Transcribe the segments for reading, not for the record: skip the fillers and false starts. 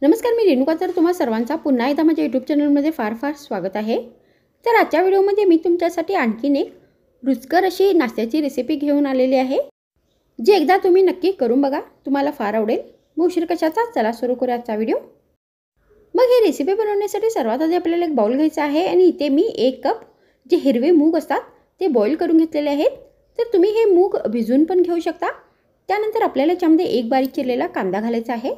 नमस्कार, मी रेणुका. तर तुम्हा सर्वांचा पुन्हा एकदा माझ्या यूट्यूब चॅनलमध्ये फार फार स्वागत आहे. तर आजच्या व्हिडिओमध्ये मी तुमच्यासाठी आणखीन एक रुचकर अशी नाश्त्याची रेसिपी घेऊन आलेली आहे, जी एकदा तुम्ही नक्की करून बघा, तुम्हाला फार आवडेल. मग उशीर कशाचा, चला सुरू करूया आजचा व्हिडिओ. मग ही रेसिपी बनवण्यासाठी सर्वात आधी आपल्याला एक बाउल घ्यायचा आहे आणि इथे मी 1 कप जे हिरवे मूग असतात ते बॉईल करून घेतलेले आहेत. तर तुम्ही हे मूग भिजवून पण घेऊ शकता. त्यानंतर आपल्याला याच्यामध्ये एक बारीक चिरलेला कांदा घालायचा आहे.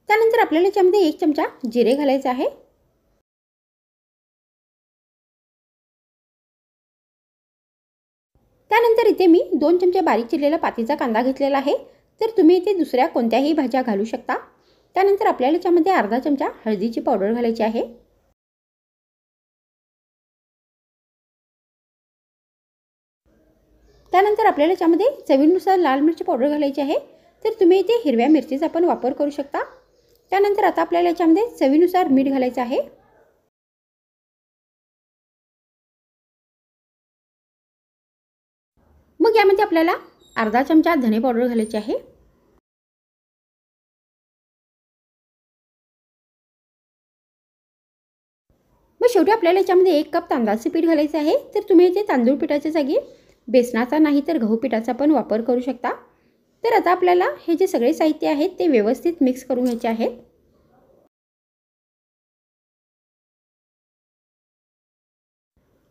त्यानंतर आपल्याला याच्यामध्ये 1 चमचा जिरे घालायचे आहे. त्यानंतर इथे मी 2 चमचे बारीक चिरलेला पातीचा कांदा घेतलेला आहे. तर तुम्ही इथे दुसऱ्या कोणत्याही भाज्या घालू शकता. त्यानंतर आपल्याला याच्यामध्ये अर्धा चमचा हळदीची पावडर घालायची आहे. त्यानंतर आपल्याला याच्यामध्ये चवीनुसार लाल मिरची पावडर घालायची आहे. तर तुम्ही इथे हिरव्या मिरचीचा पण वापर करू शकता. त्यानंतर आता आपल्याला याच्यामध्ये चवीनुसार मीठ घालायचं आहे. मग यामध्ये आपल्याला अर्धा चमचा धने पावडर घालायची आहे. मग शेवटी आपल्याला याच्यामध्ये 1 कप तांदळाचे पीठ घालायचे आहे. तर तुम्ही इथे तांदूळ पिठाच्या जागी बेसनाचा नाही तर गहू पिठाचा पण वापर करू शकता. तर आता आपल्याला हे जे सगळे साहित्य आहेत ते व्यवस्थित मिक्स करून घ्यायचे आहेत.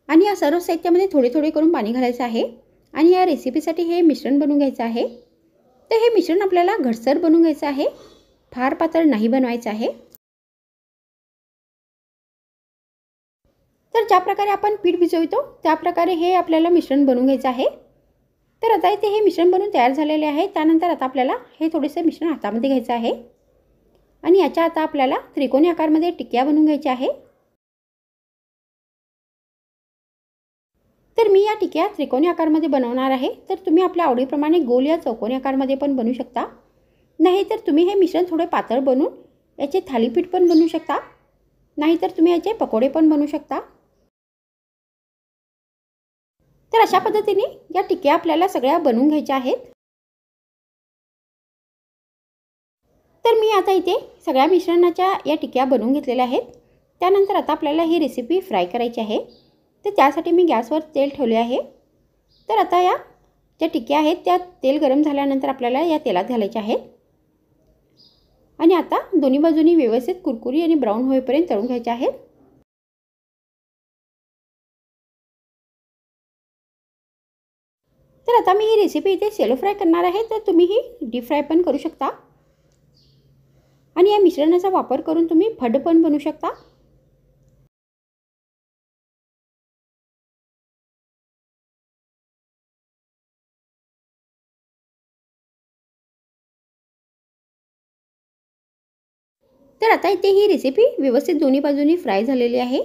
आणि या सर्व साहित्यामध्ये थोडे थोडे करून पाणी घालायचं आहे. आणि या रेसिपीसाठी हे मिश्रण बनवून घ्यायचं आहे. तर हे मिश्रण आपल्याला घटसर बनवून घ्यायचं आहे, फार पातळ नाही बनवायचं आहे. तर ज्या प्रकारे आपण पीठ भिजवतो त्या प्रकारे हे आपल्याला मिश्रण बनवून घ्यायचं आहे. तर आता इथे हे मिश्रण बनवून तयार झालेले आहे. त्यानंतर आता आपल्याला हे थोडेसे मिश्रण हातामध्ये घ्यायचं आहे आणि याच्या आता आपल्याला त्रिकोणी आकारमध्ये टिक्या बनवून घ्यायच्या आहे. तर मी या टिक्या त्रिकोणी आकारमध्ये बनवणार आहे. तर तुम्ही आपल्या आवडीप्रमाणे गोल या चौकोनी आकारमध्ये पण बनवू शकता. नाही तर तुम्ही हे मिश्रण थोडे पातळ बनवून याचे थालीपीठ पण बनवू शकता. नाहीतर तुम्ही याचे पकोडे पण बनवू शकता. तर अशा पद्धतीने या टिक्या आपल्याला सगळ्या बनवून घ्यायच्या आहेत. तर मी आता इथे सगळ्या मिश्रणाच्या या टिक्या बनवून घेतलेल्या आहेत. त्यानंतर आता आपल्याला ही रेसिपी फ्राय करायची आहे. तर त्यासाठी मी गॅसवर तेल ठेवले आहे. तर आता या ज्या टिक्या आहेत त्या तेल गरम झाल्यानंतर आपल्याला या तेलात घालायच्या आहेत. आणि आता दोन्ही बाजूनी व्यवस्थित कुरकुरी आणि ब्राऊन होईपर्यंत तळून घ्यायच्या आहेत. तर आता मी ही रेसिपी इथे शॅलो फ्राय करणार आहे. तर तुम्ही ही डीप फ्राय पण करू शकता. आणि या मिश्रणाचा वापर करून तुम्ही फड पण बनवू शकता. तर आता इथे ही रेसिपी व्यवस्थित दोन्ही बाजूनी फ्राय झालेली आहे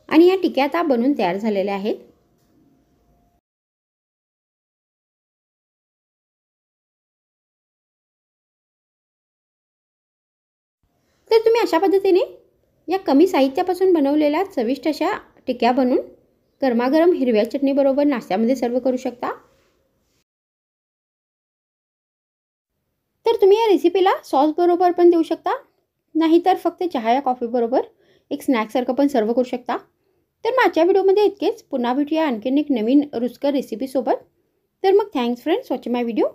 आणि या टिक्या आता बनवून तयार झालेल्या आहेत. तर तुम्ही अशा पद्धतीने या कमी साहित्यापासून बनवलेल्या चविष्ट अशा टिक्या बनवून गरमागरम हिरव्या चटणीबरोबर नाश्त्यामध्ये सर्व करू शकता. तर तुम्ही या रेसिपीला सॉस बरोबर पण देऊ शकता. नाहीतर फक्त चहा या कॉफी बरोबर एक स्नॅक्ससारखं पण सर्व करू शकता. तर माझ्या व्हिडिओमध्ये इतकेच. पुन्हा भेटूया आणखीन एक नवीन रुचकर रेसिपीसोबत. तर मग थँक्स फ्रेंड्स वॉचिंग माय व्हिडिओ.